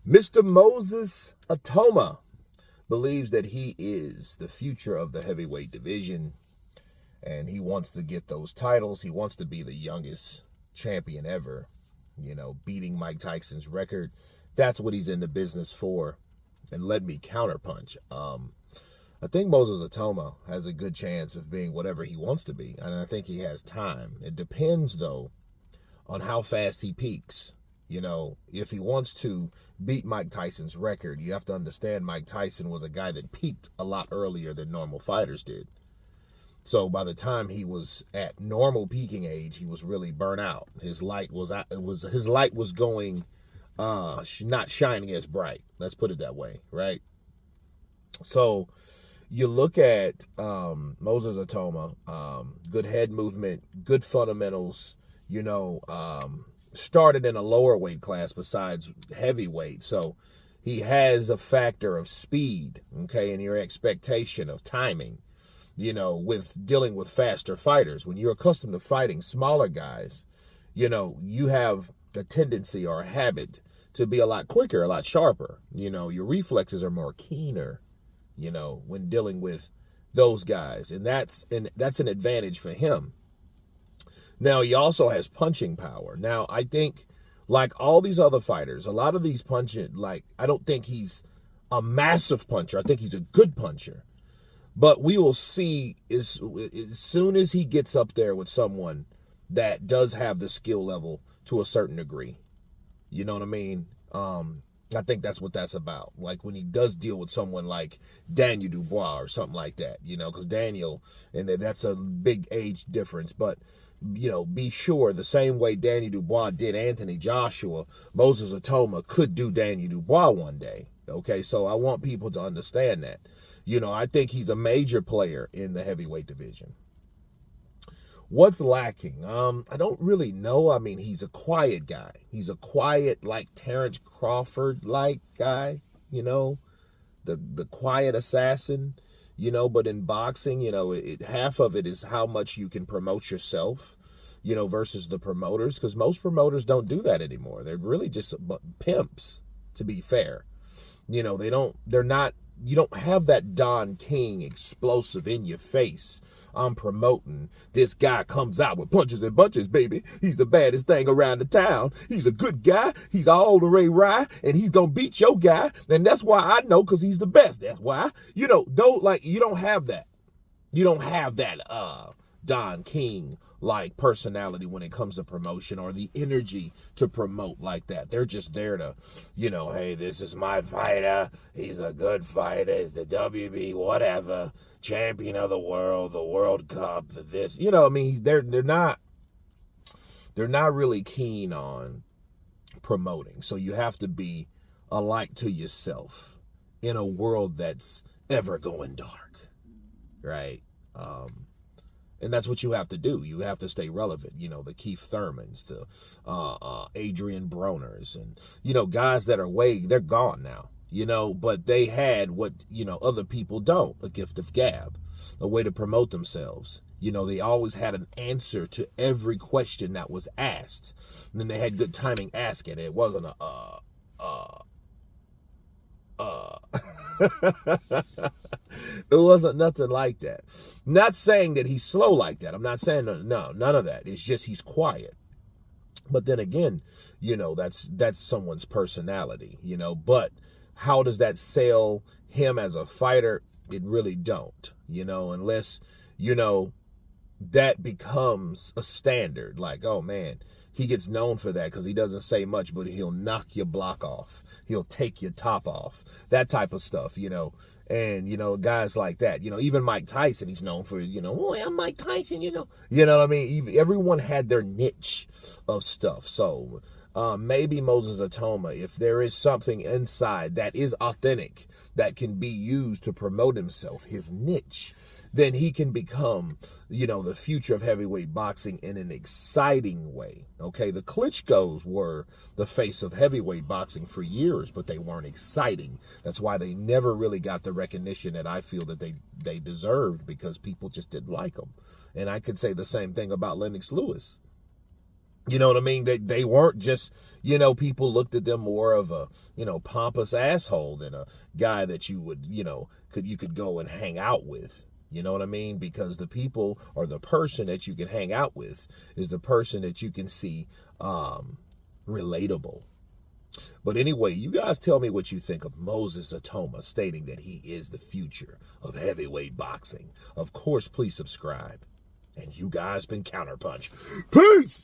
Mr. Moses Itauma believes that he is the future of the heavyweight division, and he wants to get those titles. He wants to be the youngest champion ever, beating Mike Tyson's record. That's what he's in the business for. And let me counterpunch. I think Moses Itauma has a good chance of being whatever he wants to be, and I think he has time. It depends, though, on how fast he peaks. If he wants to beat Mike Tyson's record, you have to understand Mike Tyson was a guy that peaked a lot earlier than normal fighters did. So by the time he was at normal peaking age, he was really burnt out. His light was going not shining as bright. Let's put it that way, right? So you look at Moses Itauma, good head movement, good fundamentals, started in a lower weight class besides heavyweight. So he has a factor of speed, okay, and your expectation of timing, with dealing with faster fighters. When you're accustomed to fighting smaller guys, you have a tendency or a habit to be a lot quicker, a lot sharper. Your reflexes are more keener, when dealing with those guys. And that's an advantage for him. Now, he also has punching power. Now, I think, like all these other fighters, a lot of these punching, I don't think he's a massive puncher. I think he's a good puncher. But we will see as soon as he gets up there with someone that does have the skill level to a certain degree. You know what I mean? I think that's what that's about. Like when he does deal with someone like Daniel Dubois or something like that, because Daniel, and that's a big age difference. But, be sure the same way Daniel Dubois did Anthony Joshua, Moses Itauma could do Daniel Dubois one day. Okay, so I want people to understand that. I think he's a major player in the heavyweight division. What's lacking? I don't really know. I mean, he's a quiet guy. He's a quiet, like Terrence Crawford-like guy, the quiet assassin, but in boxing, half of it is how much you can promote yourself, versus the promoters, because most promoters don't do that anymore. They're really just pimps, to be fair. You don't have that Don King explosive in your face. I'm promoting. This guy comes out with punches and bunches, baby. He's the baddest thing around the town. He's a good guy. He's all the way right, and he's gonna beat your guy. And that's why I know, because he's the best. That's why. You don't have that. You don't have that Don King like personality when it comes to promotion, or the energy to promote like that. They're just there to, hey, this is my fighter. He's a good fighter. He's the WB whatever, champion of the World Cup, this. They're not really keen on promoting. So you have to be alike to yourself in a world that's ever going dark, right? And that's what you have to do. You have to stay relevant. The Keith Thurmans, the Adrian Broners, and, guys that are they're gone now, but they had what, other people don't, a gift of gab, a way to promote themselves. They always had an answer to every question that was asked. And then they had good timing asking. It wasn't it wasn't nothing like that. Not saying that he's slow like that. I'm not saying no, none of that. It's just he's quiet. But then again, that's someone's personality, but how does that sell him as a fighter? It really don't, unless, that becomes a standard. Like, oh man, he gets known for that because he doesn't say much, but he'll knock your block off. He'll take your top off. That type of stuff, and, guys like that, even Mike Tyson, he's known for, oh, I'm Mike Tyson, you know what I mean? Everyone had their niche of stuff. So maybe Moses Itauma, if there is something inside that is authentic, that can be used to promote himself, his niche, then he can become, the future of heavyweight boxing in an exciting way. Okay, the Klitschko's were the face of heavyweight boxing for years, but they weren't exciting. That's why they never really got the recognition that I feel that they deserved, because people just didn't like them. And I could say the same thing about Lennox Lewis. You know what I mean? They weren't just, people looked at them more of a, pompous asshole than a guy that you would, you could go and hang out with. You know what I mean? Because the people, or the person that you can hang out with, is the person that you can see relatable. But anyway, you guys tell me what you think of Moses Itauma stating that he is the future of heavyweight boxing. Of course, please subscribe. And you guys been Counterpunched. Peace!